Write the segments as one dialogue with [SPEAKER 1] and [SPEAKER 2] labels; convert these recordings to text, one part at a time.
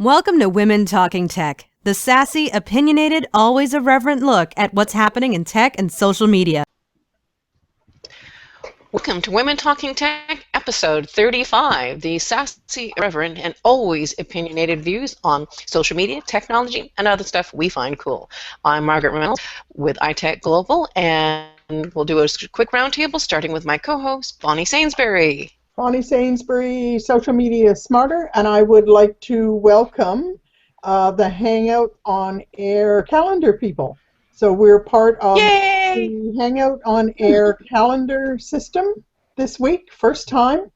[SPEAKER 1] Welcome to Women Talking Tech, the sassy, opinionated, always irreverent look at what's happening in tech and social media.
[SPEAKER 2] Welcome to Women Talking Tech, episode 35, the sassy, irreverent, and always opinionated views on social media, technology, and other stuff we find cool. I'm Margaret Reynolds with iTech Global, and we'll do a quick roundtable starting with my co-host, Bonnie Sainsbury.
[SPEAKER 3] Bonnie Sainsbury, Social Media Smarter, and I would like to welcome the Hangout on Air calendar people. So we're part of the Hangout on Air calendar system this week, first time.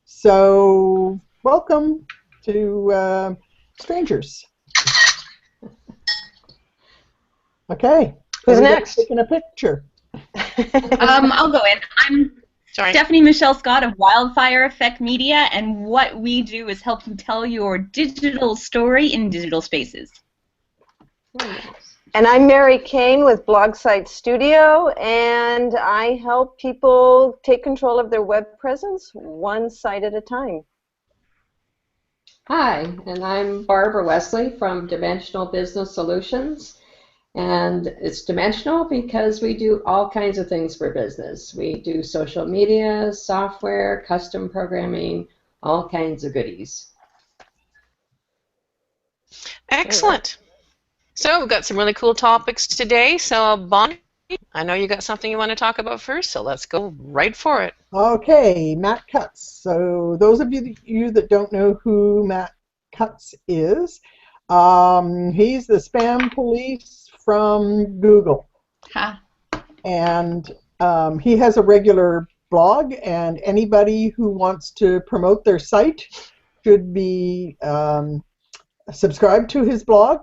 [SPEAKER 3] So welcome to strangers. Okay.
[SPEAKER 4] Who's next?
[SPEAKER 3] Taking a picture.
[SPEAKER 5] I'll go in. I'm Stephanie Michelle Scott of Wildfire Effect Media, and what we do is help you tell your digital story in digital spaces.
[SPEAKER 4] And I'm Mary Kane with Blogsite Studio, and I help people take control of their web presence one site at a time.
[SPEAKER 6] Hi, and I'm Barbara Wesley from Dimensional Business Solutions. And it's dimensional because we do all kinds of things for business. We do social media, software, custom programming, all kinds of goodies.
[SPEAKER 2] Excellent. So we've got some really cool topics today. So Bonnie, I know you got something you want to talk about first, so let's go right for it.
[SPEAKER 3] Okay, Matt Cutts. So those of you that don't know who Matt Cutts is, he's the spam police from Google.
[SPEAKER 5] Ha.
[SPEAKER 3] And he has a regular blog, and anybody who wants to promote their site should be subscribed to his blog.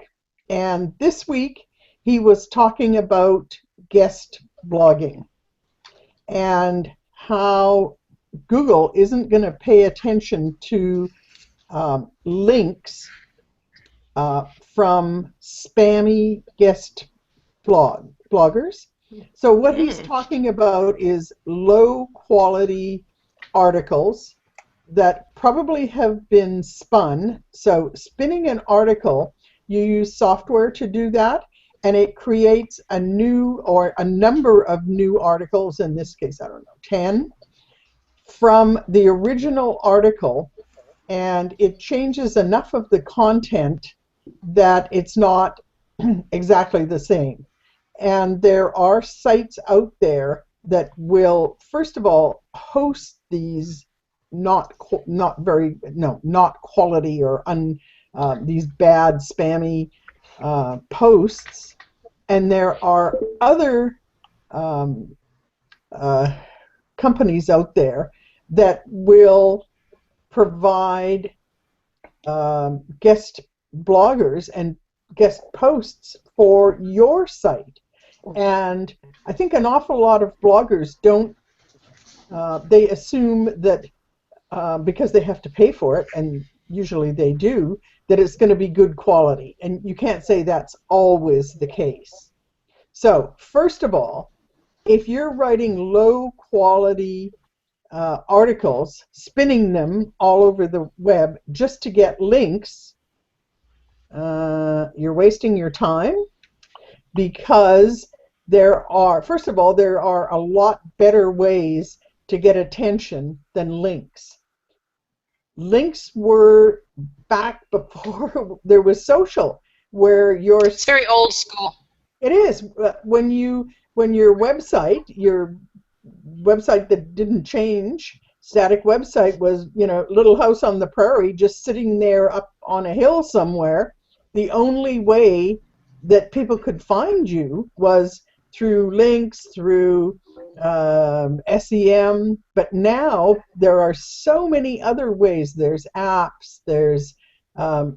[SPEAKER 3] And this week he was talking about guest blogging and how Google isn't going to pay attention to links from spammy guest bloggers. So what he's talking about is low quality articles that probably have been spun. So spinning an article, you use software to do that, and it creates a new or a number of new articles, in this case, I don't know, 10, from the original article, and it changes enough of the content that it's not exactly the same. And there are sites out there that will, first of all, host these not quality or these bad spammy posts, and there are other companies out there that will provide guest bloggers and guest posts for your site. And I think an awful lot of bloggers don't, they assume that because they have to pay for it, and usually they do, that it's going to be good quality. And you can't say that's always the case. So first of all, if you're writing low quality articles, spinning them all over the web just to get links, you're wasting your time, because first of all, there are a lot better ways to get attention than links. Links were back before there was social, where
[SPEAKER 2] It's very old school.
[SPEAKER 3] It is. When your website that didn't change, static website, was, little house on the prairie just sitting there up on a hill somewhere, the only way that people could find you was through links, through SEM. But now there are so many other ways. There's apps, there's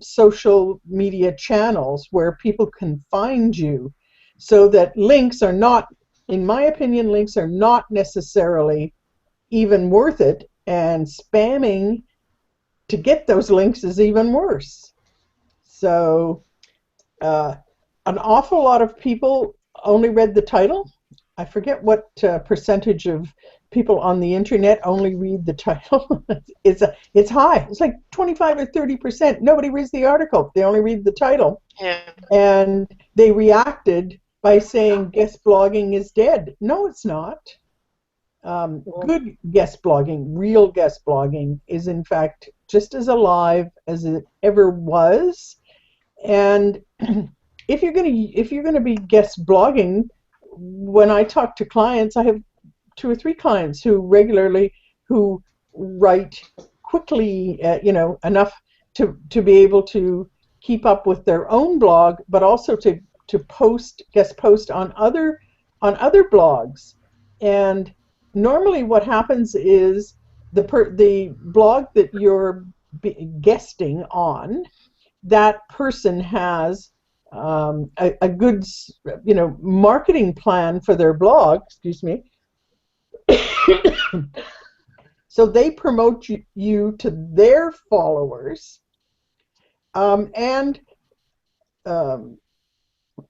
[SPEAKER 3] social media channels where people can find you, so that links are not, in my opinion, links are not necessarily even worth it, and spamming to get those links is even worse. So an awful lot of people only read the title. I forget what percentage of people on the internet only read the title. It's high. It's like 25 or 30%. Nobody reads the article. They only read the title.
[SPEAKER 2] Yeah.
[SPEAKER 3] And they reacted by saying guest blogging is dead. No, it's not. Good guest blogging, real guest blogging, is in fact just as alive as it ever was. And if you're gonna be guest blogging, when I talk to clients, I have 2 or 3 clients who write quickly, enough to be able to keep up with their own blog, but also to guest post on other blogs. And normally what happens is the blog that you're guesting on, that person has a good marketing plan for their blog, excuse me. So they promote you to their followers, and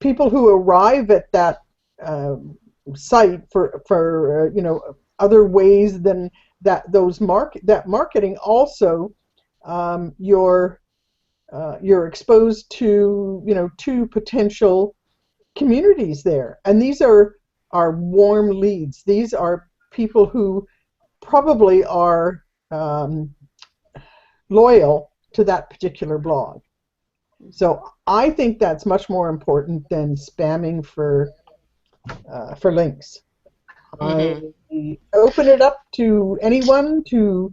[SPEAKER 3] people who arrive at that site for other ways than that. That marketing also, you're exposed to 2 potential communities there, and these are warm leads. These are people who probably are loyal to that particular blog. So I think that's much more important than spamming for links. I open it up to anyone to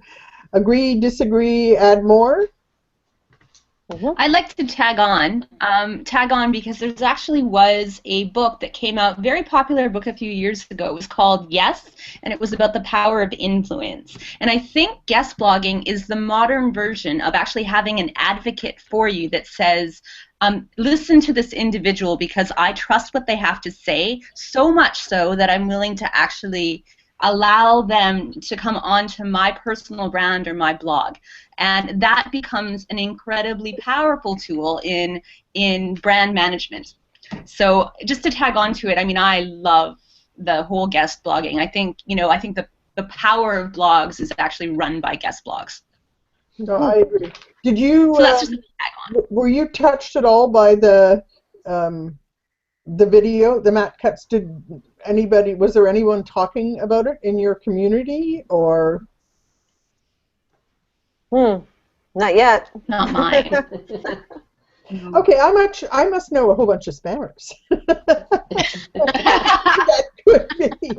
[SPEAKER 3] agree, disagree, add more.
[SPEAKER 5] I'd like to tag on because there actually was a book that came out, very popular book a few years ago. It was called Yes, and it was about the power of influence. And I think guest blogging is the modern version of actually having an advocate for you that says, listen to this individual because I trust what they have to say, so much so that I'm willing to actually allow them to come onto my personal brand or my blog. And that becomes an incredibly powerful tool in brand management. So just to tag on to it, I mean, I love the whole guest blogging. I think the power of blogs is actually run by guest blogs.
[SPEAKER 3] No, I agree. Did you?
[SPEAKER 5] So that's just a tag on.
[SPEAKER 3] Were you touched at all by the video, the Matt Cuts? Was there anyone talking about it in your community, or?
[SPEAKER 4] Not yet.
[SPEAKER 5] Not mine.
[SPEAKER 3] Okay, I must know a whole bunch of spammers. That could be.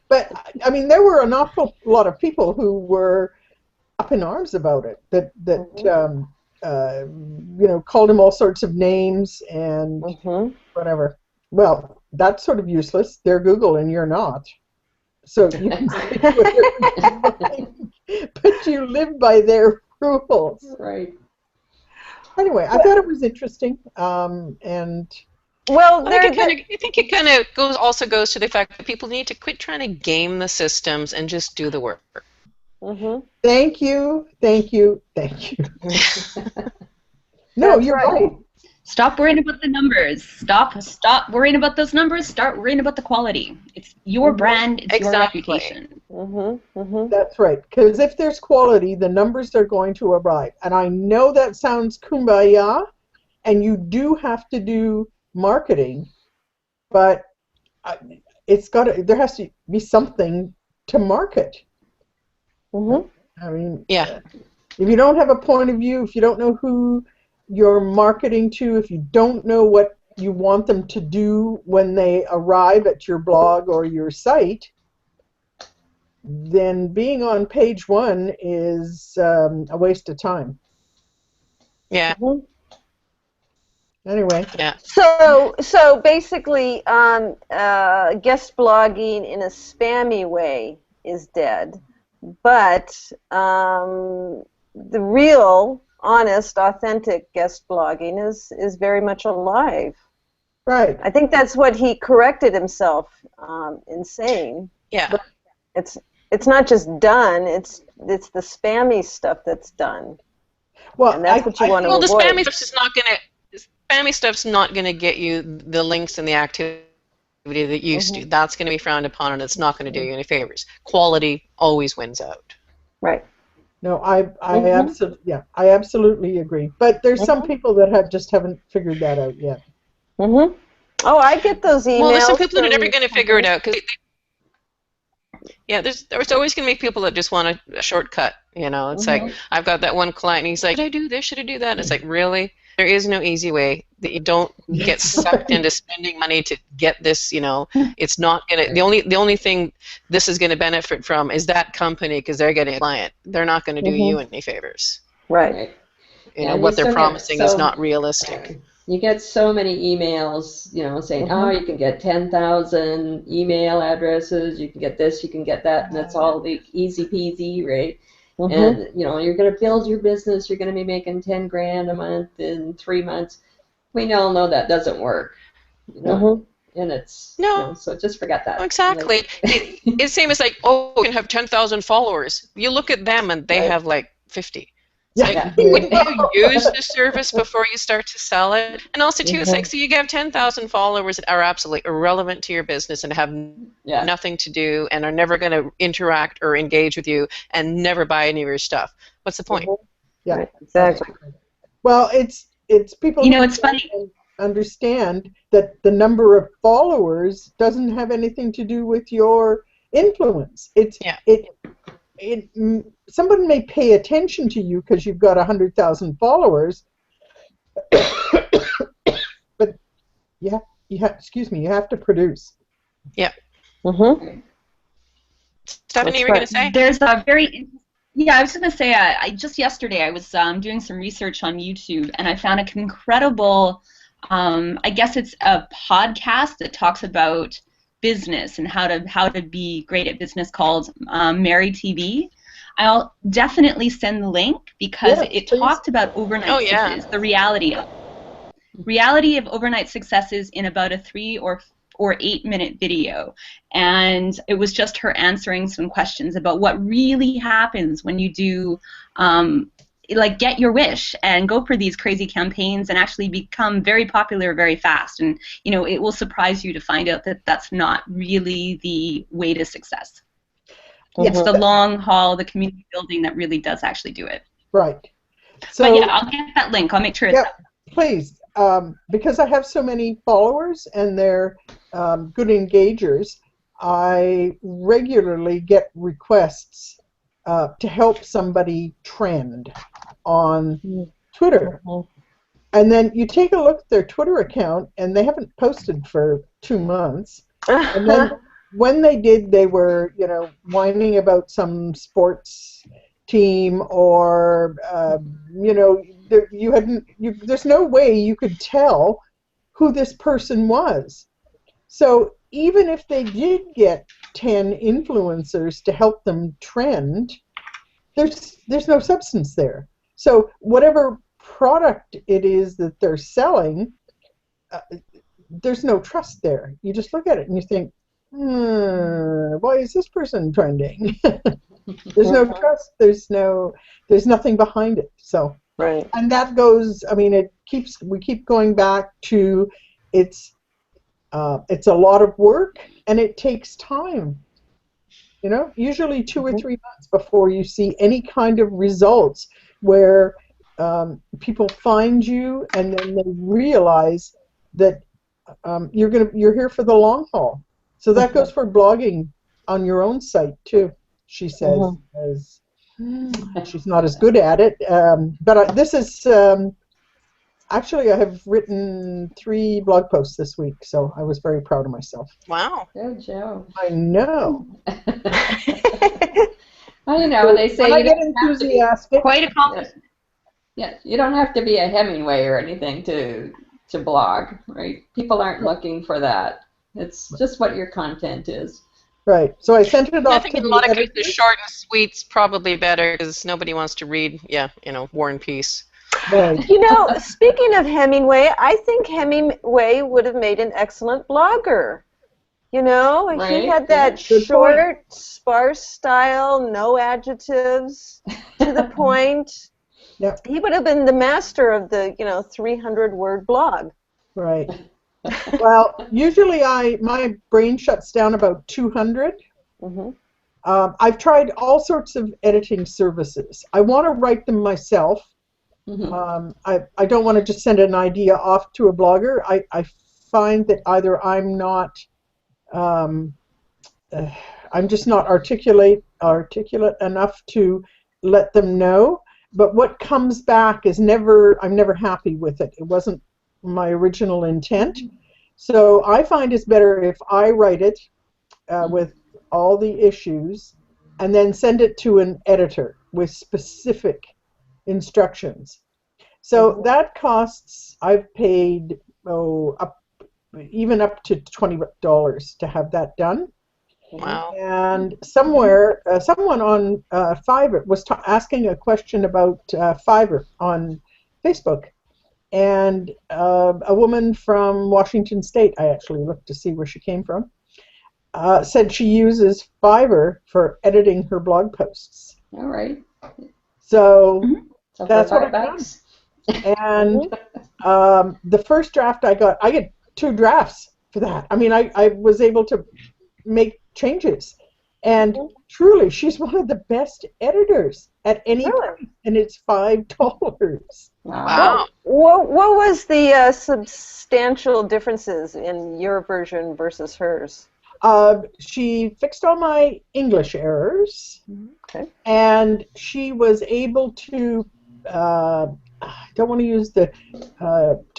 [SPEAKER 3] But I mean, there were an awful lot of people who were up in arms about it. That called him all sorts of names and whatever. Well, that's sort of useless. They're Google and you're not. So you can say whatever you like, but you live by their rules.
[SPEAKER 6] Right.
[SPEAKER 3] Anyway, I thought it was interesting, and
[SPEAKER 4] well,
[SPEAKER 2] I think it kind of also goes to the fact that people need to quit trying to game the systems and just do the work.
[SPEAKER 3] Thank you. No, you're right.
[SPEAKER 5] Stop worrying about the numbers. Stop worrying about those numbers. Start worrying about the quality. It's your brand. It's your reputation.
[SPEAKER 3] That's right. Because if there's quality, the numbers are going to arrive. And I know that sounds kumbaya, and you do have to do marketing, but there has to be something to market. I mean,
[SPEAKER 2] yeah.
[SPEAKER 3] If you don't have a point of view, if you don't know who you're marketing to, if you don't know what you want them to do when they arrive at your blog or your site, then being on page 1 is a waste of time.
[SPEAKER 2] Yeah.
[SPEAKER 3] Anyway.
[SPEAKER 2] Yeah.
[SPEAKER 4] So basically, guest blogging in a spammy way is dead, but the real, honest, authentic guest blogging is very much alive.
[SPEAKER 3] Right.
[SPEAKER 4] I think that's what he corrected himself in saying.
[SPEAKER 2] Yeah.
[SPEAKER 4] But it's not just done. It's the spammy stuff that's done.
[SPEAKER 3] Well,
[SPEAKER 4] and that's what you want to avoid.
[SPEAKER 2] Well, the spammy stuff's not gonna get you the links and the activity that used to. That's going to be frowned upon, and it's not going to do you any favors. Quality always wins out.
[SPEAKER 4] Right.
[SPEAKER 3] No, I absolutely agree. But there's some people that just haven't figured that out yet.
[SPEAKER 4] Oh, I get those emails.
[SPEAKER 2] Well, there's some people that are never going to figure it out because. Yeah, there's always going to be people that just want a shortcut. It's like, I've got that one client, and he's like, should I do this? Should I do that? And it's like, really? There is no easy way. That you don't get sucked into spending money to get this. It's not gonna. The only thing this is going to benefit from is that company because they're getting a client. They're not going to do you any favors.
[SPEAKER 4] Right.
[SPEAKER 2] What they're promising is not realistic.
[SPEAKER 6] You get so many emails, saying, oh, you can get 10,000 email addresses, you can get this, you can get that, and it's all the easy peasy, right? And, you're going to build your business, you're going to be making 10 grand a month in 3 months. We all know that doesn't work, and it's, so just forget that.
[SPEAKER 2] Exactly. It's the same as like, oh, you can have 10,000 followers. You look at them and they have like 50. Like, wouldn't you use the service before you start to sell it? And also, too, it's like, so you have 10,000 followers that are absolutely irrelevant to your business and have nothing to do and are never going to interact or engage with you and never buy any of your stuff. What's the point?
[SPEAKER 3] Yeah,
[SPEAKER 4] right, exactly.
[SPEAKER 3] Well, it's people.
[SPEAKER 5] It's funny.
[SPEAKER 3] Understand that the number of followers doesn't have anything to do with your influence. Someone may pay attention to you because you've got 100,000 followers, but you have to produce.
[SPEAKER 2] Yeah. Stephanie, you were going to say?
[SPEAKER 5] There's a very I was going to say, I just yesterday I was doing some research on YouTube, and I found an incredible, I guess it's a podcast that talks about business and how to be great at business called Mary TV. I'll definitely send the link because it talked about overnight successes, the reality of overnight successes in about a 3 or 8 minute video, and it was just her answering some questions about what really happens when you do like get your wish and go for these crazy campaigns and actually become very popular very fast. And it will surprise you to find out that that's not really the way to success. It's the long haul, the community building that really does actually do it.
[SPEAKER 3] Right. So
[SPEAKER 5] but I'll get that link. I'll make sure it's up.
[SPEAKER 3] Please, because I have so many followers and they're good engagers, I regularly get requests to help somebody trend on Twitter. And then you take a look at their Twitter account, and they haven't posted for 2 months. And then when they did, they were, whining about some sports team or, there's no way you could tell who this person was. So even if they did get 10 influencers to help them trend, there's no substance there. So whatever product it is that they're selling, there's no trust there. You just look at it and you think, why is this person trending? There's no trust. There's nothing behind it. So
[SPEAKER 4] right.
[SPEAKER 3] And that goes. I mean, we keep going back to it's a lot of work and it takes time. Usually 2 or 3 months before you see any kind of results where people find you and then they realize that you're here for the long haul. So that goes for blogging on your own site too. She says, as she's not as good at it, but this is actually I have written 3 blog posts this week, so I was very proud of myself.
[SPEAKER 2] Wow,
[SPEAKER 6] good job.
[SPEAKER 3] I know.
[SPEAKER 6] Well, they say
[SPEAKER 3] I get enthusiastic.
[SPEAKER 5] Quite accomplishment.
[SPEAKER 6] Yeah, you don't have to be a Hemingway or anything to blog, right? People aren't looking for that. It's just what your content is.
[SPEAKER 3] Right. So I sent it off.
[SPEAKER 2] I think in a lot of cases, short and sweet's probably better because nobody wants to read, War and Peace.
[SPEAKER 3] Right.
[SPEAKER 4] Speaking of Hemingway, I think Hemingway would have made an excellent blogger.
[SPEAKER 6] Right.
[SPEAKER 4] He had that short, sparse style, no adjectives, to the point.
[SPEAKER 3] Yep.
[SPEAKER 4] He would have been the master of the, 300-word blog.
[SPEAKER 3] Right. Well, usually my brain shuts down about 200.
[SPEAKER 4] Mm-hmm.
[SPEAKER 3] I've tried all sorts of editing services. I want to write them myself. I don't want to just send an idea off to a blogger. I find that either um, I'm just not articulate enough to let them know. But what comes back is I'm never happy with it. It wasn't my original intent. So I find it's better if I write it with all the issues and then send it to an editor with specific instructions. So that costs, I've paid even up to $20 to have that done.
[SPEAKER 2] Wow.
[SPEAKER 3] And somewhere, someone on Fiverr was asking a question about Fiverr on Facebook. And a woman from Washington State, I actually looked to see where she came from, said she uses Fiverr for editing her blog posts.
[SPEAKER 6] All right.
[SPEAKER 3] So
[SPEAKER 6] So
[SPEAKER 3] that's
[SPEAKER 6] for
[SPEAKER 3] what I've done.
[SPEAKER 6] $5.
[SPEAKER 3] And the first draft I get 2 drafts for that. I mean, I was able to make changes. And truly, she's one of the best editors at any time, and it's $5.
[SPEAKER 2] Wow.
[SPEAKER 4] What was the substantial differences in your version versus hers?
[SPEAKER 3] She fixed all my English errors, and she was able to, I don't want to use to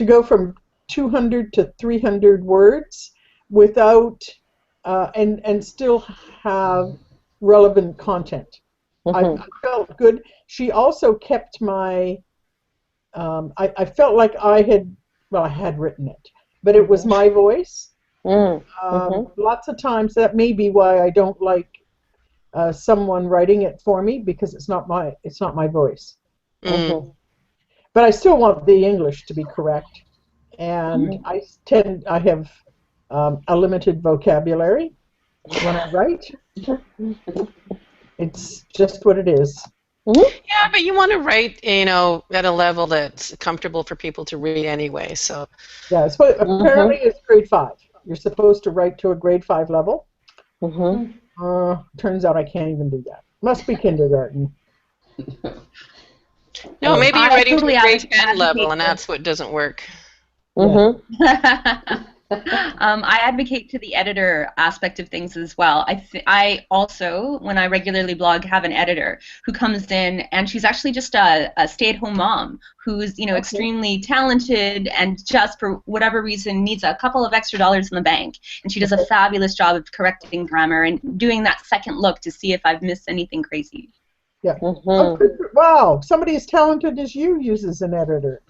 [SPEAKER 3] go from 200 to 300 words without, and still have relevant content. I felt good. She also kept my, I felt like I had written it, but it was my voice. Lots of times that may be why I don't like someone writing it for me, because it's not my voice. But I still want the English to be correct, and I have a limited vocabulary when I write. It's just what it is.
[SPEAKER 2] Yeah, but you want to write, at a level that's comfortable for people to read anyway. So.
[SPEAKER 3] Yeah, so apparently it's grade 5. You're supposed to write to a grade 5 level. Turns out I can't even do that. Must be kindergarten.
[SPEAKER 2] No, maybe you're writing to a grade 10
[SPEAKER 5] advocate
[SPEAKER 2] level, and that's what doesn't work.
[SPEAKER 5] I advocate to the editor aspect of things as well. I also, when I regularly blog, have an editor who comes in, and she's actually just a stay-at-home mom who's extremely talented, and just for whatever reason needs a couple of extra dollars in the bank. And she does a fabulous job of correcting grammar and doing that second look to see if I've missed anything crazy.
[SPEAKER 3] Yeah. Wow, somebody as talented as you uses an editor.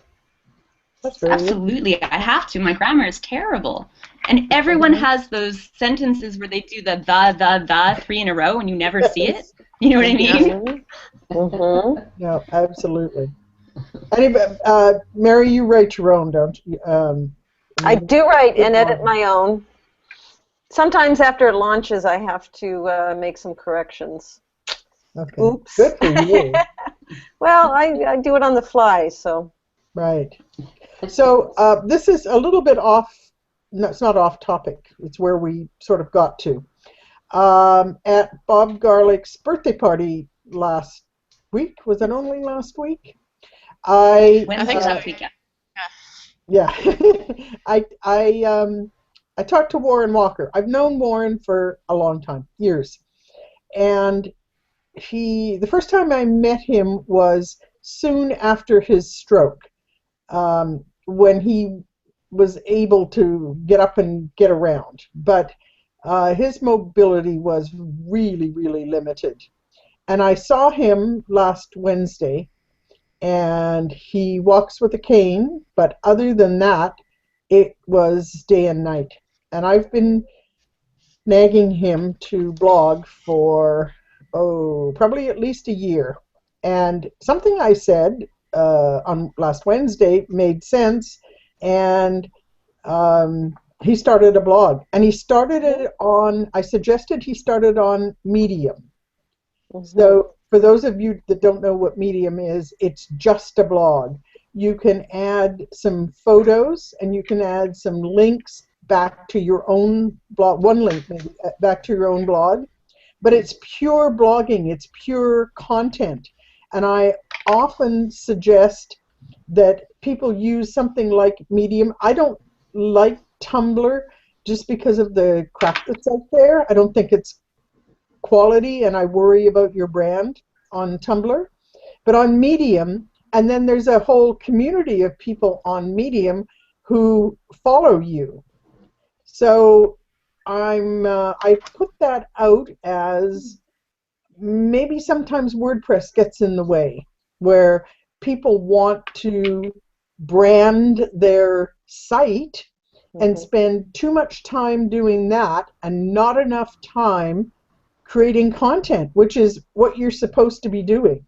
[SPEAKER 3] That's very
[SPEAKER 5] Absolutely, I have to. My grammar is terrible. And everyone has those sentences where they do the 3 in a row and you never see it. You know what I mean?
[SPEAKER 3] Yeah, absolutely. Anyway, Mary, you write your own, don't you?
[SPEAKER 4] I do write and edit my own. Sometimes after it launches, I have to make some corrections.
[SPEAKER 3] Okay.
[SPEAKER 4] Oops.
[SPEAKER 3] Good for you.
[SPEAKER 4] Well, I do it on the fly, so.
[SPEAKER 3] Right. So this is a little bit off. No, it's not off topic. It's where we sort of got to. At Bob Garlick's birthday party last week. Was it only last week?
[SPEAKER 2] I think so.
[SPEAKER 3] Yeah. I talked to Warren Walker. I've known Warren for a long time, years, and the first time I met him was soon after his stroke. When he was able to get up and get around, but his mobility was really, really limited. And I saw him last Wednesday, and he walks with a cane, but other than that, it was day and night. And I've been nagging him to blog for, probably at least a year. And something I said on last Wednesday made sense, and he started a blog, and he started it on, I suggested he started on Medium. So for those of you that don't know what Medium is, it's just a blog, you can add some photos, and you can add some links back to your own blog, one link maybe back to your own blog. But it's pure blogging, it's pure content. And I often suggest that people use something like Medium. I don't like Tumblr just because of the crap that's out there. I don't think it's quality, and I worry about your brand on Tumblr. But on Medium, and then there's a whole community of people on Medium who follow you. So I put that out as maybe sometimes WordPress gets in the way, where people want to brand their site and spend too much time doing that and not enough time creating content, which is what you're supposed to be doing.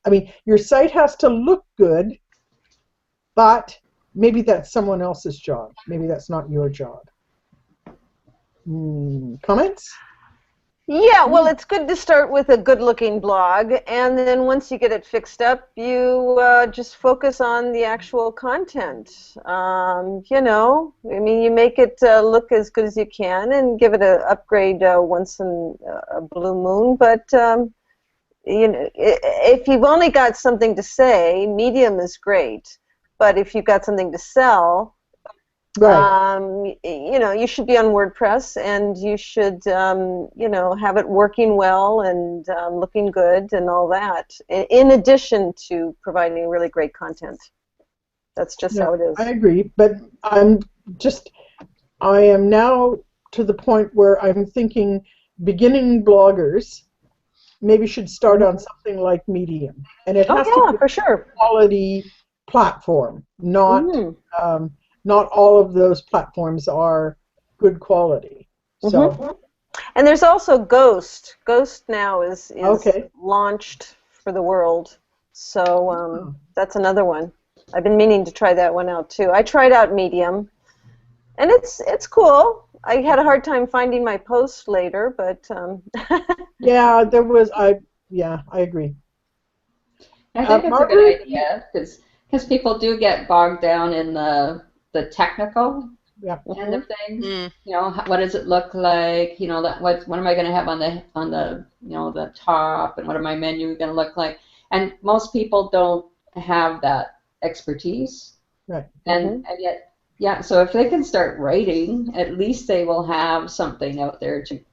[SPEAKER 3] I mean, your site has to look good, but maybe that's someone else's job. Maybe that's not your job. Comments?
[SPEAKER 4] Yeah, well, it's good to start with a good-looking blog, and then once you get it fixed up, you just focus on the actual content. You know, I mean, you make it look as good as you can and give it an upgrade once in a blue moon, but you know, if you've only got something to say, Medium is great, but if you've got something to sell,
[SPEAKER 3] right.
[SPEAKER 4] You know, you should be on WordPress, and you should, you know, have it working well and looking good and all that, in addition to providing really great content. That's just how it is.
[SPEAKER 3] I agree, but I am now to the point where I'm thinking beginning bloggers maybe should start on something like Medium, and it has to be
[SPEAKER 4] for sure.
[SPEAKER 3] a quality platform. Not all of those platforms are good quality. So,
[SPEAKER 4] and there's also Ghost. Ghost now is
[SPEAKER 3] okay.
[SPEAKER 4] launched for the world, so that's another one. I've been meaning to try that one out too. I tried out Medium, and it's cool. I had a hard time finding my post later, but
[SPEAKER 3] yeah, there was. I agree.
[SPEAKER 6] I think it's a good idea because people do get bogged down in the technical end of things. You know, what does it look like? You know, what am I going to have on the you know, the top, and what are my menu going to look like? And most people don't have that expertise.
[SPEAKER 3] Right.
[SPEAKER 6] And yet. Yeah, so if they can start writing, at least they will have something out there to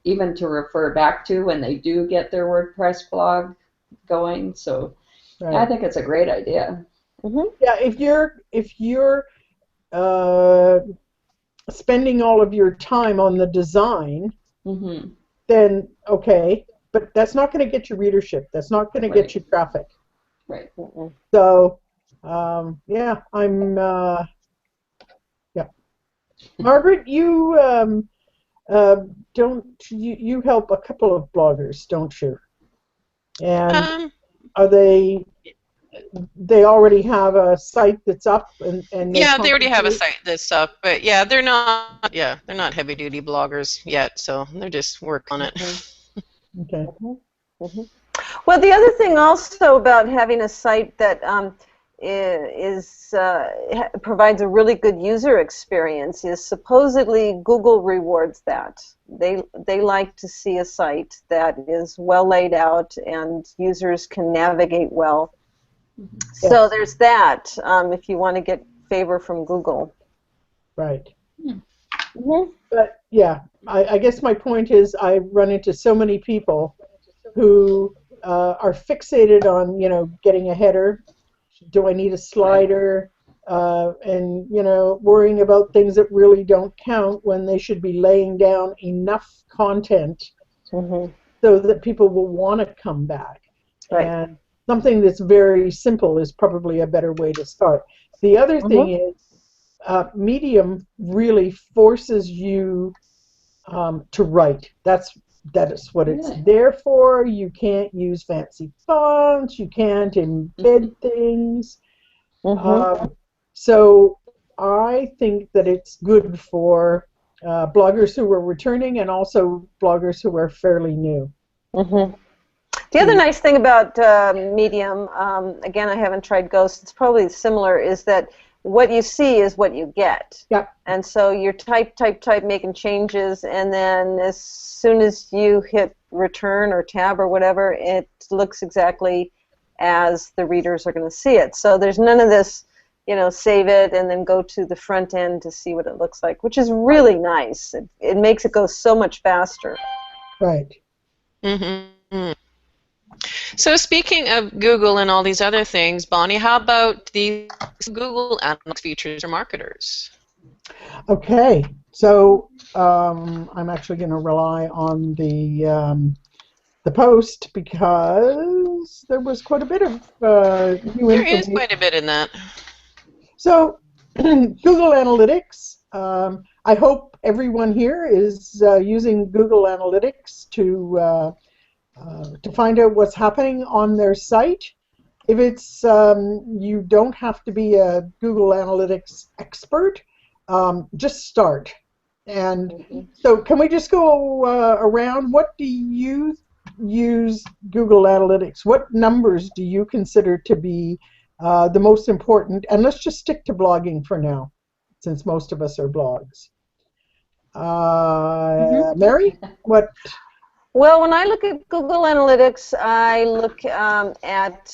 [SPEAKER 6] refer back to when they do get their WordPress blog going. So I think it's a great idea.
[SPEAKER 3] Yeah, if you're spending all of your time on the design, then okay, but that's not going to get you readership. That's not going to get you traffic.
[SPEAKER 6] Right.
[SPEAKER 3] So Margaret, you you help a couple of bloggers, don't you? And are they already have a site that's up and
[SPEAKER 2] they already have a site that's up, but they're not heavy duty bloggers yet, so they're just working on it.
[SPEAKER 3] Okay.
[SPEAKER 4] Well, the other thing also about having a site that provides a really good user experience is supposedly Google rewards that. They like to see a site that is well laid out and users can navigate well. Yes. So there's that if you want to get favor from Google.
[SPEAKER 3] Right. But yeah, I guess my point is I run into so many people who are fixated on, you know, getting a header. Do I need a slider? And, you know, worrying about things that really don't count when they should be laying down enough content so that people will want to come back. Right. And something that's very simple is probably a better way to start. The other thing is Medium really forces you to write. That is what it's there for. You can't use fancy fonts. You can't embed things. So I think that it's good for bloggers who are returning and also bloggers who are fairly new.
[SPEAKER 4] The other nice thing about Medium, again, I haven't tried Ghost, it's probably similar, is that what you see is what you get.
[SPEAKER 3] Yep.
[SPEAKER 4] And so you're type, making changes, and then as soon as you hit return or tab or whatever, it looks exactly as the readers are going to see it. So there's none of this, save it and then go to the front end to see what it looks like, which is really nice. It makes it go so much faster.
[SPEAKER 3] Right.
[SPEAKER 2] Mm-hmm. So speaking of Google and all these other things, Bonnie, how about the Google Analytics features for marketers?
[SPEAKER 3] Okay, so I'm actually going to rely on the post because there was quite a bit of new
[SPEAKER 2] There
[SPEAKER 3] information.
[SPEAKER 2] is quite a bit in that.
[SPEAKER 3] So Google Analytics, I hope everyone here is using Google Analytics to find out what's happening on their site. If it's you don't have to be a Google Analytics expert, just start. And so can we just go around? What do you use Google Analytics? What numbers do you consider to be the most important? And let's just stick to blogging for now, since most of us are blogs. Mary, what?
[SPEAKER 4] Well, when I look at Google Analytics, I look at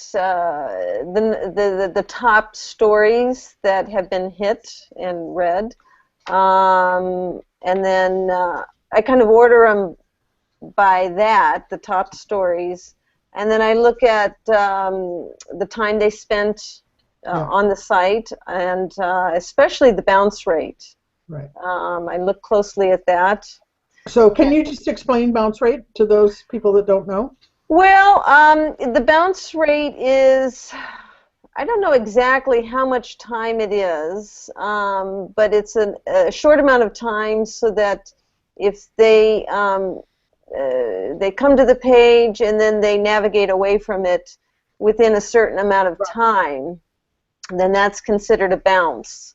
[SPEAKER 4] the top stories that have been hit and read, and then I kind of order them by that, the top stories, and then I look at the time they spent on the site, and especially the bounce rate.
[SPEAKER 3] Right.
[SPEAKER 4] I look closely at that.
[SPEAKER 3] So can you just explain bounce rate to those people that don't know?
[SPEAKER 4] Well, the bounce rate is, I don't know exactly how much time it is, but it's a short amount of time so that if they come to the page and then they navigate away from it within a certain amount of time, then that's considered a bounce.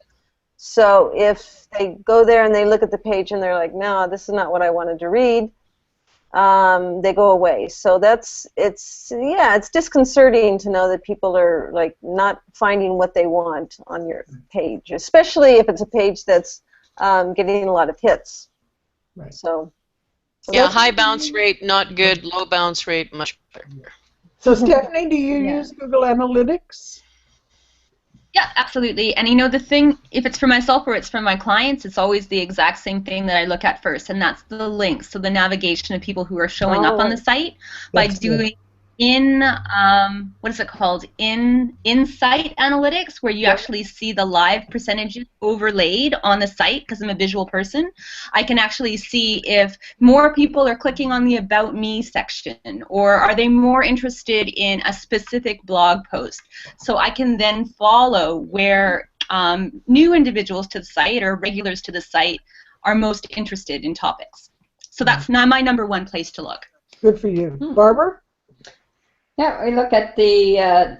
[SPEAKER 4] So if they go there and they look at the page and they're like, no, this is not what I wanted to read, they go away. So it's disconcerting to know that people are like not finding what they want on your page, especially if it's a page that's getting a lot of hits.
[SPEAKER 3] Right.
[SPEAKER 4] So
[SPEAKER 2] Yeah, high bounce rate, not good. Low bounce rate, much better.
[SPEAKER 3] So Stephanie, do you use Google Analytics?
[SPEAKER 5] Yeah, absolutely. And the thing, if it's for myself or it's for my clients, it's always the exact same thing that I look at first, and that's the links, so the navigation of people who are showing up on the site by doing what is it called? Insight analytics, where you actually see the live percentages overlaid on the site, because I'm a visual person. I can actually see if more people are clicking on the About Me section, or are they more interested in a specific blog post. So I can then follow where new individuals to the site or regulars to the site are most interested in topics. So that's my number one place to look.
[SPEAKER 3] Good for you. Barbara?
[SPEAKER 6] Yeah, we look at the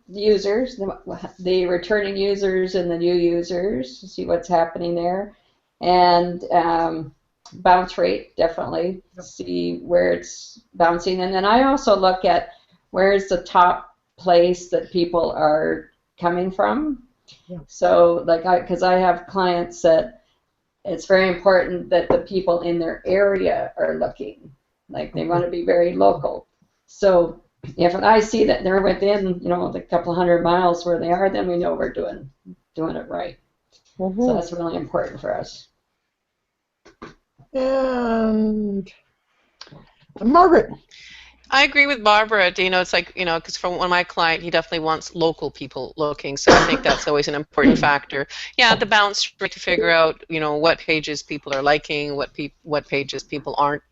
[SPEAKER 6] users, the returning users and the new users to see what's happening there. And bounce rate, definitely, see where it's bouncing. And then I also look at where's the top place that people are coming from. Yeah. So, because I have clients that it's very important that the people in their area are looking. Like, they want to be very local. So if I see that they're within, the couple 100 miles where they are, then we know we're doing it right. Mm-hmm. So that's really important for us.
[SPEAKER 3] And Margaret.
[SPEAKER 2] I agree with Barbara. It's like, because for one of my client, he definitely wants local people looking, so I think that's always an important factor. Yeah, the bounce rate to figure out, what pages people are liking, what pages people aren't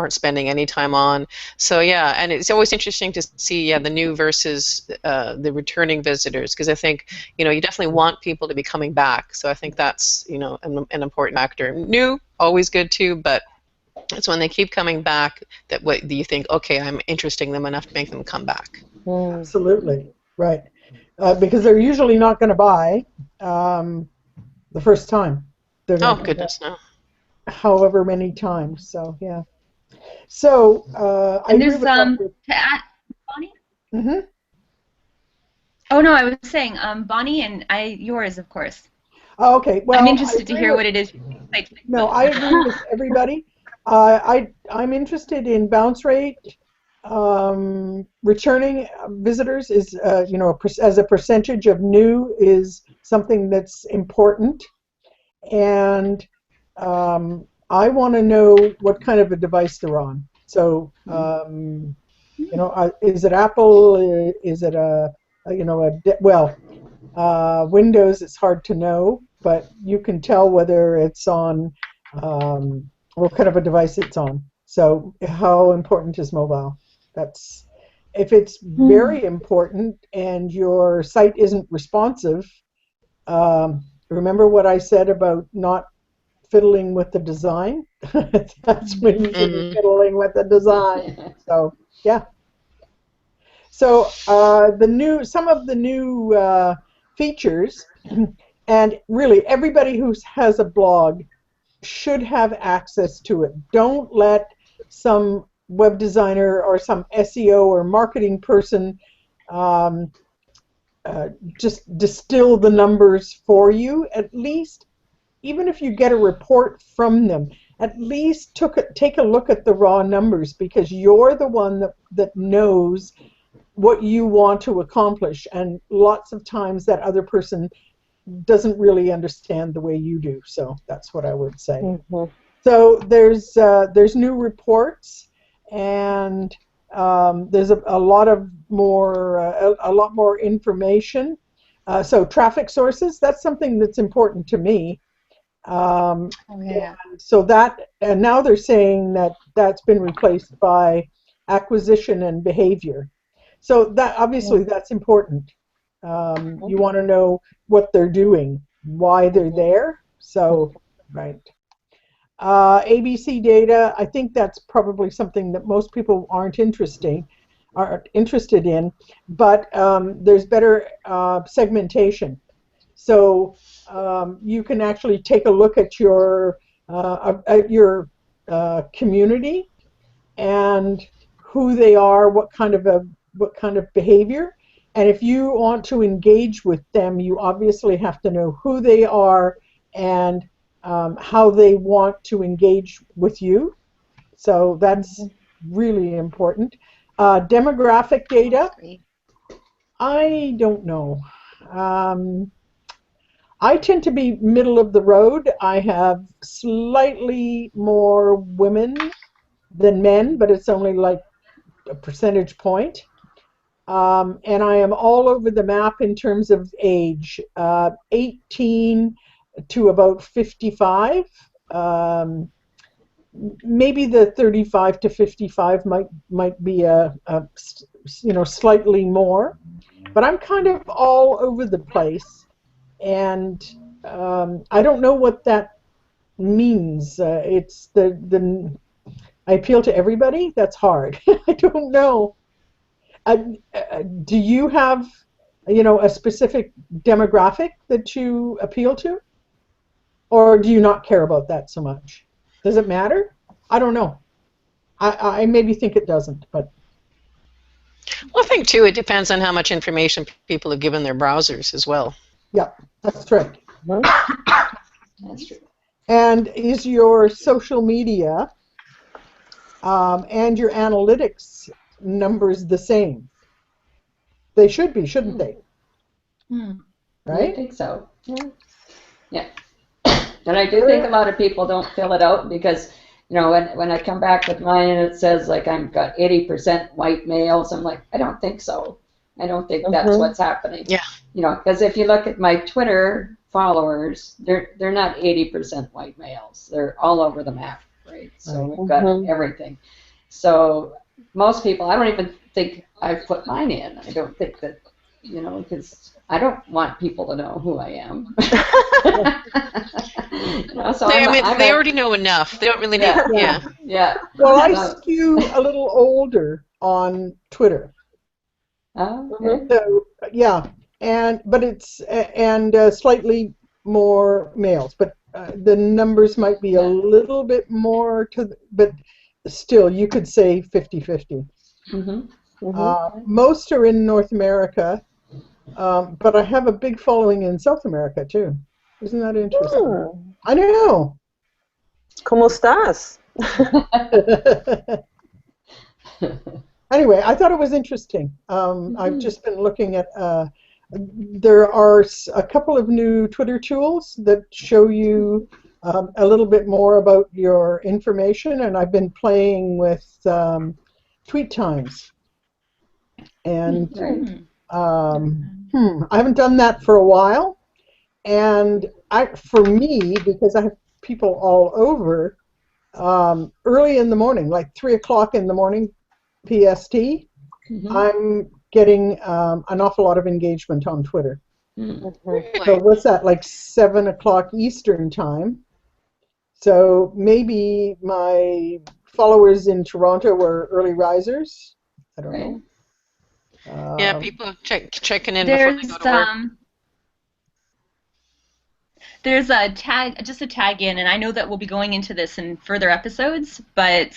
[SPEAKER 2] spending any time on. So yeah, and it's always interesting to see the new versus the returning visitors, because I think you definitely want people to be coming back. So I think that's an important factor. New, always good too, but it's when they keep coming back that what do you think? Okay, I'm interesting them enough to make them come back.
[SPEAKER 3] Absolutely right, because they're usually not going to buy the first time. They're not
[SPEAKER 2] goodness, no.
[SPEAKER 3] However many times. So yeah. So I
[SPEAKER 5] And
[SPEAKER 3] agree
[SPEAKER 5] there's
[SPEAKER 3] with that.
[SPEAKER 5] to add, Bonnie.
[SPEAKER 3] Mm-hmm.
[SPEAKER 5] Oh no, I was saying Bonnie and yours, of course.
[SPEAKER 3] Oh, okay. Well,
[SPEAKER 5] I'm
[SPEAKER 3] I
[SPEAKER 5] interested to
[SPEAKER 3] agree
[SPEAKER 5] hear
[SPEAKER 3] with.
[SPEAKER 5] what it is you like to think
[SPEAKER 3] No,
[SPEAKER 5] about.
[SPEAKER 3] I agree with everybody. I'm interested in bounce rate. Returning visitors is, as a percentage of new is something that's important. And I want to know what kind of a device they're on. So, is it Apple? Is it Windows? It's hard to know, but you can tell whether it's on what kind of a device it's on. So, how important is mobile? That's if it's very important and your site isn't responsive. Remember what I said about not fiddling with the design? That's when you should be fiddling with the design. So, yeah. So some of the new features, and really everybody who has a blog should have access to it. Don't let some web designer or some SEO or marketing person um, just distill the numbers for you. At least, even if you get a report from them, at least take a look at the raw numbers, because you're the one that knows what you want to accomplish, and lots of times that other person doesn't really understand the way you do. So that's what I would say. Mm-hmm. So there's new reports, and there's a lot more information. So traffic sources, that's something that's important to me. So and now they're saying that's been replaced by acquisition and behavior. So that obviously that's important. You want to know what they're doing, why they're there. So, right. ABC data, I think that's probably something that most people aren't interested in, but there's better segmentation. So you can actually take a look at your community and who they are, what kind of behavior. And if you want to engage with them, you obviously have to know who they are and how they want to engage with you. So that's really important. Demographic data, I don't know. I tend to be middle of the road. I have slightly more women than men, but it's only like a percentage point. And I am all over the map in terms of age, 18 to about 55. Maybe the 35 to 55 might be slightly more, but I'm kind of all over the place, and I don't know what that means. It's I appeal to everybody. That's hard. I don't know. Do you have, a specific demographic that you appeal to? Or do you not care about that so much? Does it matter? I don't know. I maybe think it doesn't, but...
[SPEAKER 2] Well, I think, too, it depends on how much information people have given their browsers as well.
[SPEAKER 3] Yeah, that's right.
[SPEAKER 6] That's true.
[SPEAKER 3] And is your social media and your analytics numbers the same? They should be, shouldn't they? Right?
[SPEAKER 6] I think so. Yeah. And I do think a lot of people don't fill it out because, when I come back with mine and it says like I've got 80% white males, I'm like, I don't think so. I don't think that's what's happening.
[SPEAKER 2] Yeah.
[SPEAKER 6] Because if you look at my Twitter followers, they're not 80% white males. They're all over the map, right? So we've got everything. So most people, I don't even think I've put mine in. I don't think that, because I don't want people to know who I am. So
[SPEAKER 2] they already know enough. They don't really need.
[SPEAKER 6] Yeah.
[SPEAKER 3] Well, I skew a little older on Twitter.
[SPEAKER 6] Oh, okay.
[SPEAKER 3] So but it's slightly more males, but the numbers might be a little bit more but still, you could say 50-50. Most are in North America, but I have a big following in South America too. Isn't that interesting? I don't know.
[SPEAKER 4] ¿Cómo estás?
[SPEAKER 3] Anyway, I thought it was interesting. I've just been looking at, there are a couple of new Twitter tools that show you a little bit more about your information, and I've been playing with tweet times. And I haven't done that for a while. And for me, because I have people all over, early in the morning, like 3 o'clock in the morning, PST, I'm getting an awful lot of engagement on Twitter. So what's that, like 7 o'clock Eastern time? So maybe my followers in Toronto were early risers. I don't know.
[SPEAKER 2] Yeah, people checking in before they go to work.
[SPEAKER 5] There's just a tag in, and I know that we'll be going into this in further episodes, but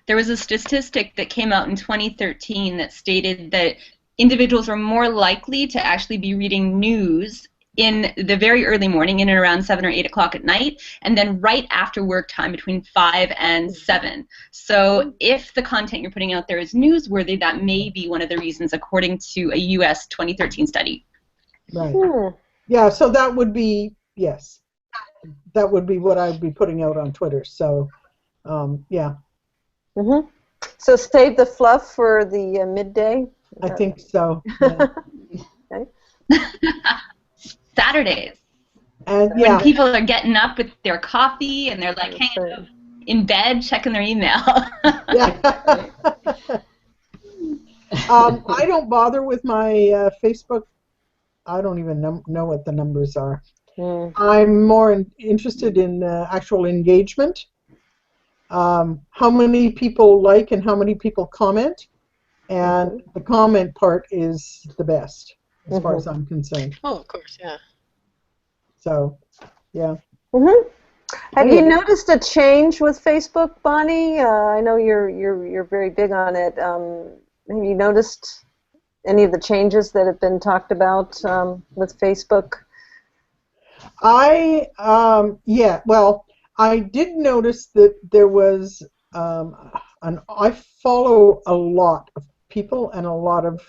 [SPEAKER 5] there was a statistic that came out in 2013 that stated that individuals are more likely to actually be reading news in the very early morning, in and around 7 or 8 o'clock at night, and then right after work time between 5 and 7. So if the content you're putting out there is newsworthy, that may be one of the reasons, according to a U.S. 2013 study.
[SPEAKER 3] Right. Yeah, so that would be, yes, that would be what I'd be putting out on Twitter. So, yeah.
[SPEAKER 4] So save the fluff for the midday?
[SPEAKER 3] I think so. Yeah.
[SPEAKER 4] Okay.
[SPEAKER 5] Saturdays.
[SPEAKER 3] And
[SPEAKER 5] when people are getting up with their coffee and they're like hanging out in bed checking their email.
[SPEAKER 3] Yeah. I don't bother with my Facebook. I don't even know what the numbers are. I'm more interested in actual engagement. How many people like and how many people comment. And the comment part is the best, as far as I'm concerned.
[SPEAKER 2] Oh, of course, yeah.
[SPEAKER 3] So, yeah.
[SPEAKER 4] Have you noticed a change with Facebook, Bonnie? I know you're very big on it. Have you noticed any of the changes that have been talked about with Facebook?
[SPEAKER 3] Yeah. Well, I did notice that there was I follow a lot of people and a lot of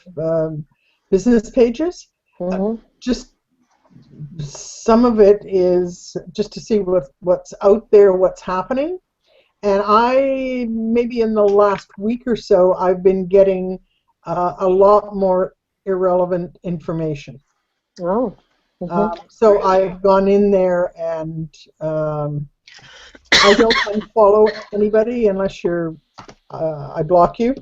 [SPEAKER 3] business pages. Just some of it is just to see what's out there, what's happening. And maybe in the last week or so, I've been getting a lot more irrelevant information.
[SPEAKER 4] Oh.
[SPEAKER 3] So I've gone in there and I don't unfollow anybody unless I block you.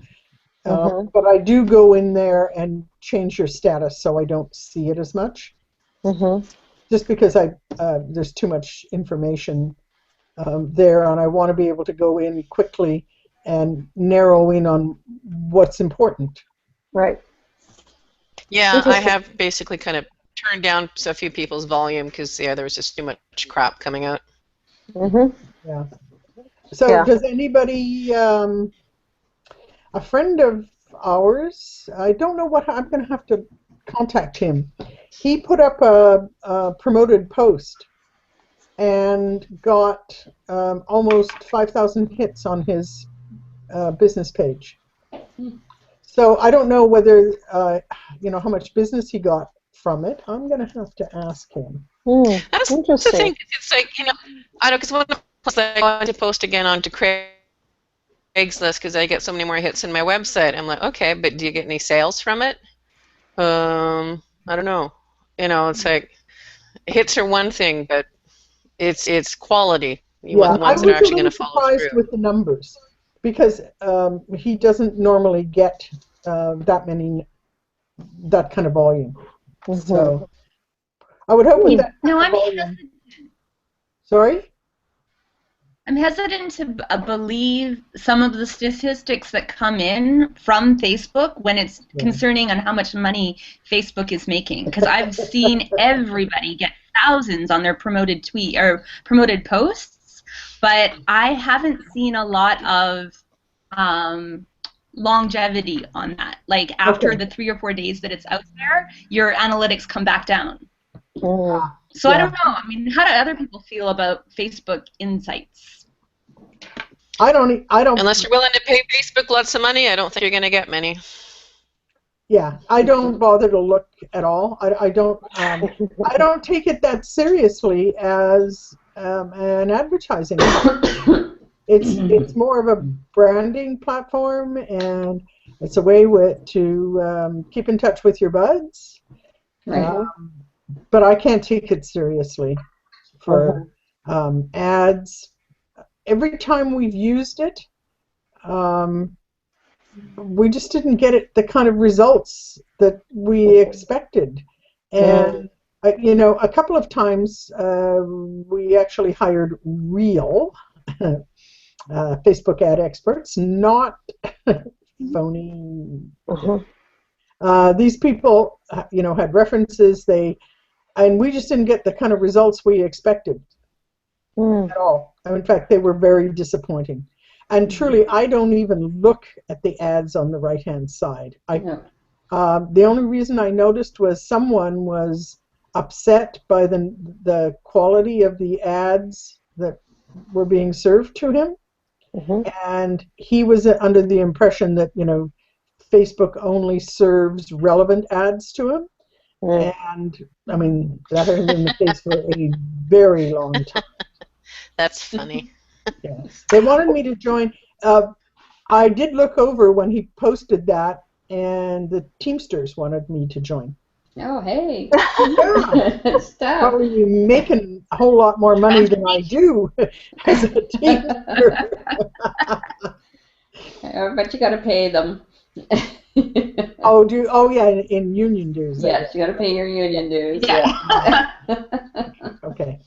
[SPEAKER 3] But I do go in there and change your status so I don't see it as much. Just because there's too much information there, and I want to be able to go in quickly and narrow in on what's important.
[SPEAKER 4] Right.
[SPEAKER 2] Yeah, I have basically kind of turned down a few people's volume because there was just too much crap coming out.
[SPEAKER 3] Yeah. So does anybody, a friend of ours, I don't know what, I'm going to have to contact him. He put up a promoted post and got almost 5,000 hits on his business page. So I don't know whether, how much business he got from it. I'm going to have to ask him.
[SPEAKER 2] That's interesting. The thing. It's like, I know, because one of the I wanted to post again onto Craigslist because I get so many more hits in my website. I'm like, okay, but do you get any sales from it? I don't know. It's like hits are one thing, but it's quality. You want the ones that are actually going to follow through.
[SPEAKER 3] I was a little surprised with the numbers because he doesn't normally get that kind of volume. So I would hope that.
[SPEAKER 5] No, I'm hesitant.
[SPEAKER 3] Sorry?
[SPEAKER 5] I'm hesitant to believe some of the statistics that come in from Facebook when it's concerning on how much money Facebook is making, because I've seen everybody get thousands on their promoted tweet or promoted posts, but I haven't seen a lot of longevity on that. Like after
[SPEAKER 3] Okay.
[SPEAKER 5] the 3 or 4 days that it's out there, your analytics come back down.
[SPEAKER 4] Mm.
[SPEAKER 5] So I
[SPEAKER 3] Yeah.
[SPEAKER 5] don't know. I mean, how do other people feel about Facebook Insights?
[SPEAKER 3] I don't.
[SPEAKER 2] Unless you're willing to pay Facebook lots of money, I don't think you're going to get many.
[SPEAKER 3] Yeah, I don't bother to look at all. I don't. I don't take it that seriously as an advertising. It's more of a branding platform, and it's a way to keep in touch with your buds.
[SPEAKER 6] Right.
[SPEAKER 3] But I can't take it seriously for ads. Every time we've used it, we just didn't get the kind of results that we expected. And a couple of times we actually hired real Facebook ad experts, not phony. These people, had references. And we just didn't get the kind of results we expected at all. In fact, they were very disappointing. And truly, I don't even look at the ads on the right-hand side. The only reason I noticed was someone was upset by the quality of the ads that were being served to him. And he was under the impression that, Facebook only serves relevant ads to him. And, I mean, that has been the case for a very long time.
[SPEAKER 2] That's funny.
[SPEAKER 3] Yeah. They wanted me to join. I did look over when he posted that, and the Teamsters wanted me to join.
[SPEAKER 6] Oh, hey. Stuff.
[SPEAKER 3] Probably making a whole lot more money than I do as a Teamster.
[SPEAKER 6] But you got to pay them.
[SPEAKER 3] Oh yeah, in union dues.
[SPEAKER 6] Yes, you got to pay your union dues.
[SPEAKER 5] Yeah.
[SPEAKER 3] Okay.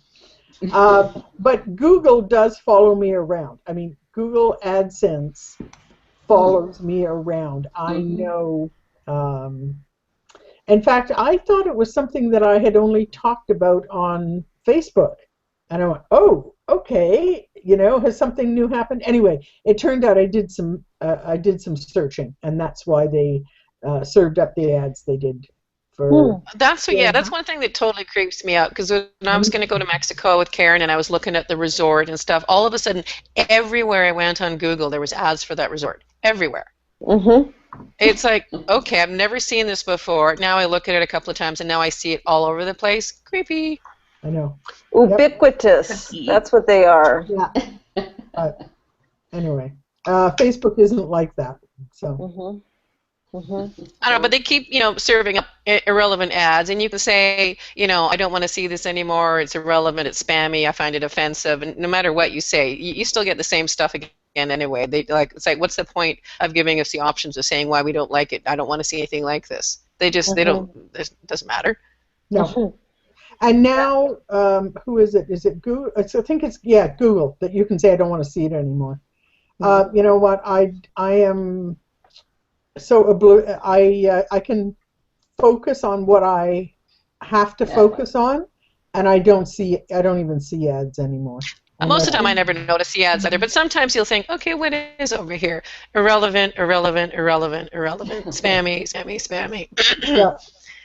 [SPEAKER 3] But Google does follow me around. I mean, Google AdSense follows me around. I know. In fact, I thought it was something that I had only talked about on Facebook. And I went, oh, okay, has something new happened? Anyway, it turned out I did some searching, and that's why they served up the ads they did.
[SPEAKER 2] That's one thing that totally creeps me out, because when I was going to go to Mexico with Karen and I was looking at the resort and stuff, all of a sudden, everywhere I went on Google, there was ads for that resort. Everywhere. It's like, okay, I've never seen this before. Now I look at it a couple of times, and now I see it all over the place. Creepy.
[SPEAKER 3] I know.
[SPEAKER 4] Ubiquitous.
[SPEAKER 5] Yep.
[SPEAKER 4] That's what they are.
[SPEAKER 3] Yeah. Anyway, Facebook isn't like that. So.
[SPEAKER 2] I don't know, but they keep, serving up irrelevant ads, and you can say, I don't want to see this anymore. It's irrelevant. It's spammy. I find it offensive. And no matter what you say, you still get the same stuff again anyway. It's like, what's the point of giving us the options of saying why we don't like it? I don't want to see anything like this. They don't. It doesn't matter.
[SPEAKER 3] No. And now, who is it? Is it Google? I think it's Google, that you can say I don't want to see it anymore. You know what? I am. So I can focus on what I have to focus on, and I don't even see ads anymore.
[SPEAKER 2] Most of the time I never notice the ads either, but sometimes you'll think, okay, what is over here? Irrelevant, spammy.
[SPEAKER 3] Yeah.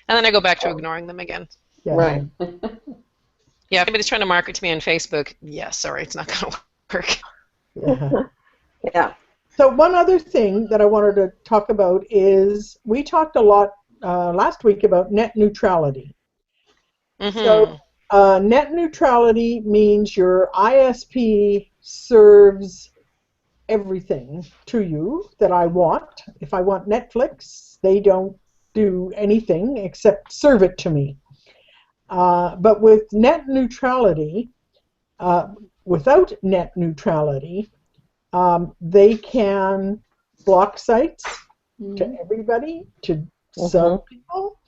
[SPEAKER 2] And then I go back to ignoring them again.
[SPEAKER 3] Yeah.
[SPEAKER 4] Right.
[SPEAKER 2] Yeah, if anybody's trying to market to me on Facebook, sorry, it's not going to work.
[SPEAKER 3] Yeah.
[SPEAKER 4] Yeah.
[SPEAKER 3] So one other thing that I wanted to talk about is we talked a lot last week about net neutrality. So net neutrality means your ISP serves everything to you that I want. If I want Netflix, they don't do anything except serve it to me. But with net neutrality, without net neutrality, they can block sites to everybody, to some people,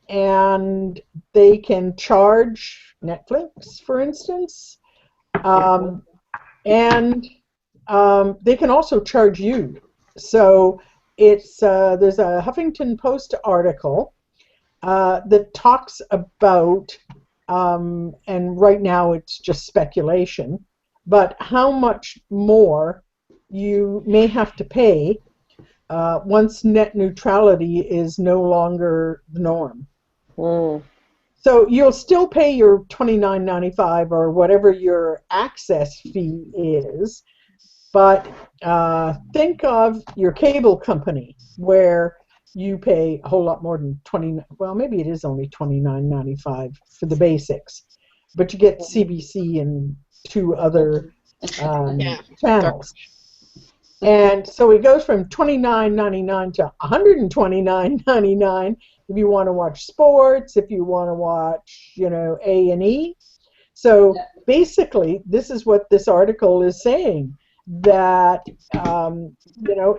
[SPEAKER 3] and they can charge Netflix, for instance, and they can also charge you. So there's a Huffington Post article that talks about, and right now it's just speculation, but how much more you may have to pay once net neutrality is no longer the norm.
[SPEAKER 4] Mm.
[SPEAKER 3] So you'll still pay your $29.95 or whatever your access fee is, but think of your cable company where you pay a whole lot more than well, maybe it is only $29.95 for the basics, but you get CBC and 2 other channels. And so it goes from $29.99 to $129.99 if you want to watch sports, if you want to watch, A&E. So basically, this is what this article is saying, that,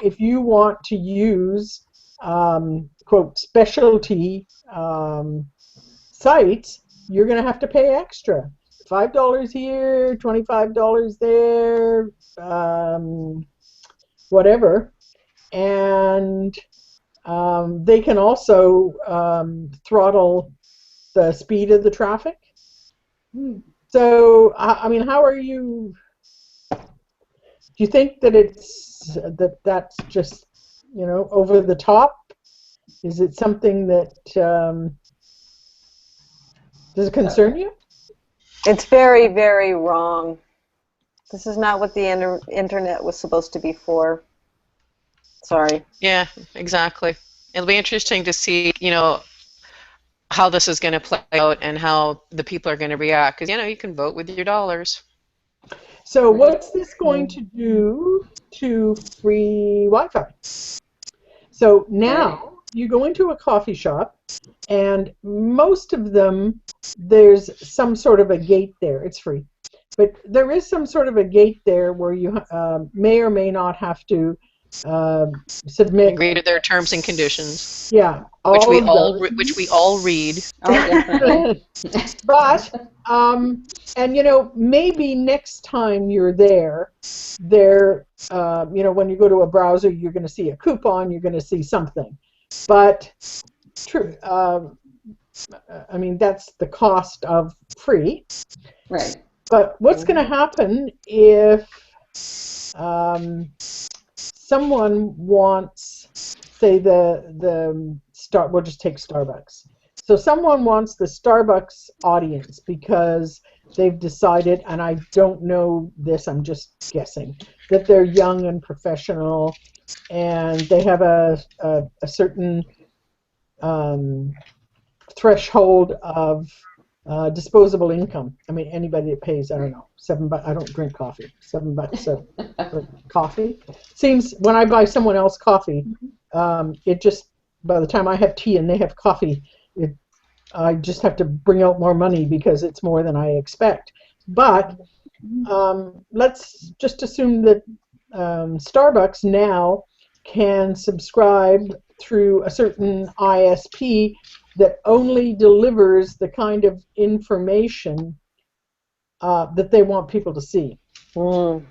[SPEAKER 3] if you want to use, quote, specialty sites, you're going to have to pay extra. $5 here, $25 there, whatever. And they can also throttle the speed of the traffic. So, I mean, how are you? Do you think that that's just, over the top? Is it something that does it concern you?
[SPEAKER 4] It's very, very wrong. This is not what the internet was supposed to be for. Sorry.
[SPEAKER 2] Yeah, exactly. It'll be interesting to see, how this is going to play out and how the people are going to react. Because, you can vote with your dollars.
[SPEAKER 3] So what's this going to do to free Wi-Fi? So now you go into a coffee shop, and most of them, there's some sort of a gate there. It's free. But there is some sort of a gate there where you may or may not have to submit.
[SPEAKER 2] Agree to their terms and conditions.
[SPEAKER 3] Yeah,
[SPEAKER 2] which we all read.
[SPEAKER 6] Oh, definitely.
[SPEAKER 3] But and maybe next time you're there, when you go to a browser, you're going to see a coupon, you're going to see something. But true, I mean, that's the cost of free.
[SPEAKER 6] Right.
[SPEAKER 3] But what's going to happen if someone wants, say, we'll just take Starbucks. So someone wants the Starbucks audience because they've decided, and I don't know this, I'm just guessing, that they're young and professional, and they have a certain threshold of disposable income. I mean, anybody that pays, I don't know, $7. I don't drink coffee. $7 for coffee seems, when I buy someone else coffee, it just, by the time I have tea and they have coffee, I just have to bring out more money because it's more than I expect. But let's just assume that Starbucks now can subscribe through a certain ISP that only delivers the kind of information that they want people to see.
[SPEAKER 4] Mm.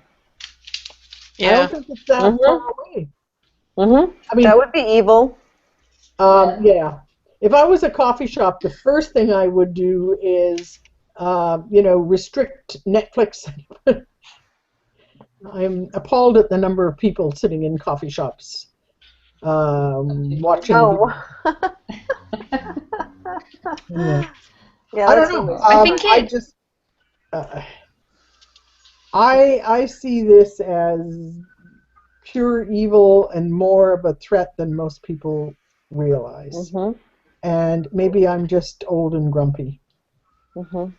[SPEAKER 2] Yeah.
[SPEAKER 3] I don't think it's that far away.
[SPEAKER 4] Mm-hmm.
[SPEAKER 3] I mean,
[SPEAKER 4] that would be evil.
[SPEAKER 3] Yeah. If I was a coffee shop, the first thing I would do is, restrict Netflix. I'm appalled at the number of people sitting in coffee shops watching.
[SPEAKER 4] Oh.
[SPEAKER 3] Yeah, I don't know.
[SPEAKER 5] I think
[SPEAKER 3] I see this as pure evil and more of a threat than most people realize.
[SPEAKER 4] Mm-hmm.
[SPEAKER 3] And maybe I'm just old and grumpy.
[SPEAKER 4] Mm-hmm.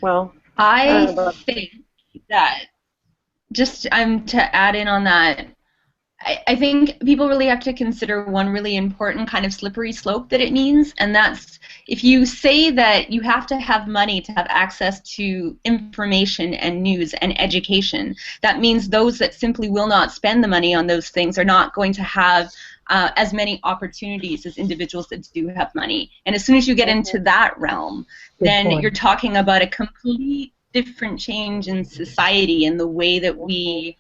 [SPEAKER 4] Well,
[SPEAKER 5] I think that, just to add in on that, I think people really have to consider one really important kind of slippery slope that it means, and that's if you say that you have to have money to have access to information and news and education, that means those that simply will not spend the money on those things are not going to have as many opportunities as individuals that do have money. And as soon as you get into that realm, then you're talking about a complete different change in society and the way that we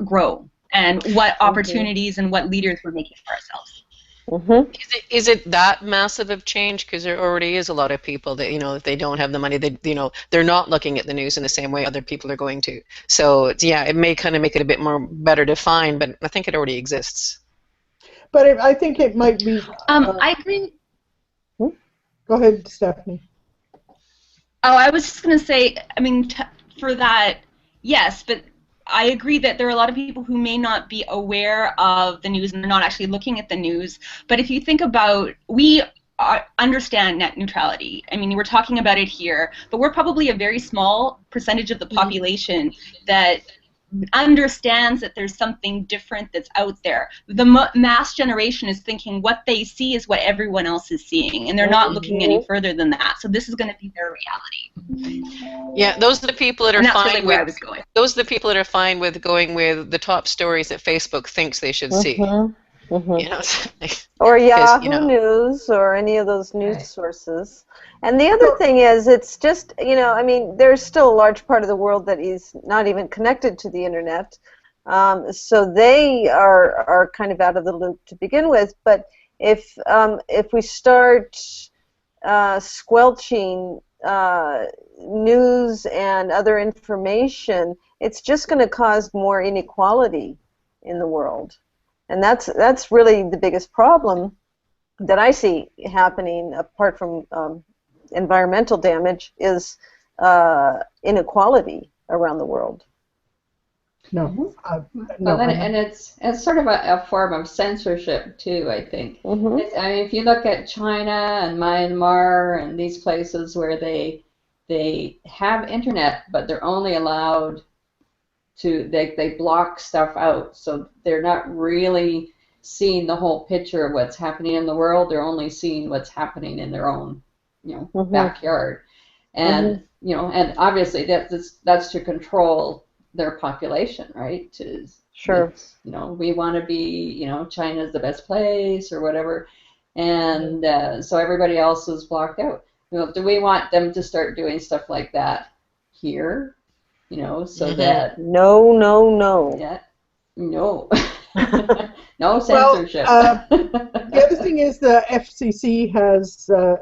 [SPEAKER 5] grow and what opportunities and what leaders we're making for ourselves.
[SPEAKER 4] Mm-hmm.
[SPEAKER 2] Is it that massive of change? Because there already is a lot of people that, if they don't have the money, they're not looking at the news in the same way other people are going to. So yeah, it may kind of make it a bit more better defined, but I think it already exists.
[SPEAKER 3] But I think it might be.
[SPEAKER 5] I agree.
[SPEAKER 3] Go ahead, Stephanie.
[SPEAKER 5] Oh, I was just going to say, I mean, for that, yes, but I agree that there are a lot of people who may not be aware of the news and they're not actually looking at the news. But if you think about, we understand net neutrality. I mean, we're talking about it here, but we're probably a very small percentage of the population that understands that there's something different that's out there. The mass generation is thinking what they see is what everyone else is seeing, and they're not looking any further than that. So this is going to be their reality.
[SPEAKER 2] Yeah, those are the people that are
[SPEAKER 5] And that's
[SPEAKER 2] fine
[SPEAKER 5] really where I
[SPEAKER 2] with.
[SPEAKER 5] was going.
[SPEAKER 2] Those are the people that are fine with going with the top stories that Facebook thinks they should see.
[SPEAKER 4] Or Yahoo
[SPEAKER 2] you know.
[SPEAKER 4] News or any of those news
[SPEAKER 6] Right.
[SPEAKER 4] sources. And the other thing is, it's just, I mean, there's still a large part of the world that is not even connected to the internet. So they are kind of out of the loop to begin with. But if we start squelching news and other information, it's just going to cause more inequality in the world. And that's really the biggest problem that I see happening, apart from environmental damage, is inequality around the world.
[SPEAKER 3] No.
[SPEAKER 6] Well, and it's sort of a form of censorship too, I think. I mean, if you look at China and Myanmar and these places where they have internet, but they're only allowed to, they block stuff out, so they're not really seeing the whole picture of what's happening in the world. They're only seeing what's happening in their own, backyard, and and obviously that's to control their population, right?
[SPEAKER 4] Sure.
[SPEAKER 6] We want to be, China's the best place or whatever, and so everybody else is blocked out. Do we want them to start doing stuff like that here? So that
[SPEAKER 4] No.
[SPEAKER 6] Yeah, no, no censorship.
[SPEAKER 3] The other thing is the FCC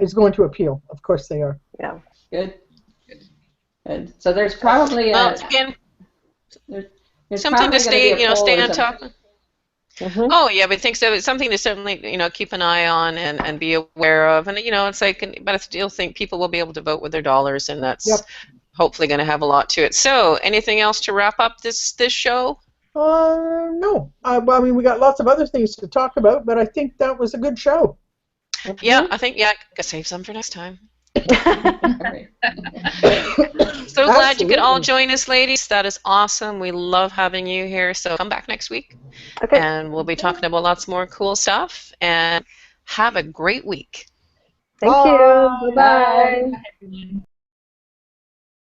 [SPEAKER 3] is going to appeal. Of course they are.
[SPEAKER 4] Yeah.
[SPEAKER 6] Good. So there's probably
[SPEAKER 2] Again,
[SPEAKER 6] there's
[SPEAKER 2] something
[SPEAKER 6] probably
[SPEAKER 2] to
[SPEAKER 6] gonna be
[SPEAKER 2] stay,
[SPEAKER 6] a poll
[SPEAKER 2] stay
[SPEAKER 6] or
[SPEAKER 2] on top
[SPEAKER 6] something.
[SPEAKER 2] of. Oh yeah, but I think so. It's something to certainly, keep an eye on and be aware of. And it's like, but I still think people will be able to vote with their dollars, and that's hopefully going to have a lot to it. So, anything else to wrap up this show?
[SPEAKER 3] No. Well, I mean, we got lots of other things to talk about, but I think that was a good show.
[SPEAKER 2] Yeah, I think gotta save some for next time.
[SPEAKER 6] Right.
[SPEAKER 2] So glad you could all join us, ladies. That is awesome. We love having you here. So come back next week, and we'll be talking about lots more cool stuff. And have a great week.
[SPEAKER 4] Thank you. Bye-bye.
[SPEAKER 6] Bye.